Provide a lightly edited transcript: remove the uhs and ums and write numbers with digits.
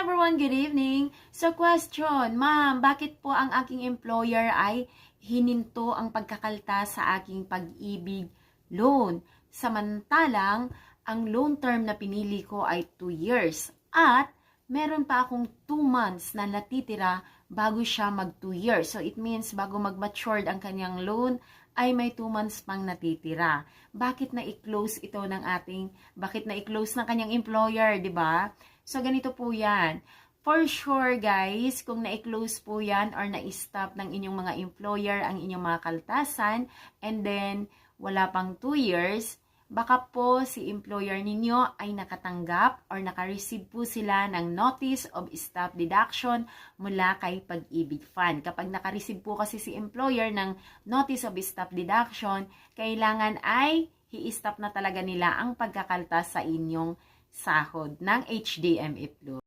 everyone, good evening. So question, ma'am, bakit po ang aking employer ay hininto ang pagkakaltas sa aking pag-ibig loan? Samantalang, ang loan term na pinili ko ay 2 years at meron pa akong 2 months na natitira bago siya mag 2 years. So it means bago mag-matured ang kanyang loan, ay may 2 months pang natitira. Bakit na-close ito ng bakit na-close ng kanyang employer, di ba? So, ganito po yan. For sure, guys, kung na-close po yan or na-stop ng inyong mga employer ang inyong mga kaltasan and then wala pang 2 years, baka po si employer ninyo ay nakatanggap or naka-receive po sila ng notice of stop deduction mula kay Pag-ibig Fund. Kapag naka-receive po kasi si employer ng notice of stop deduction, kailangan ay i-stop na talaga nila ang pagkakaltas sa inyong sahod ng HDMF loan.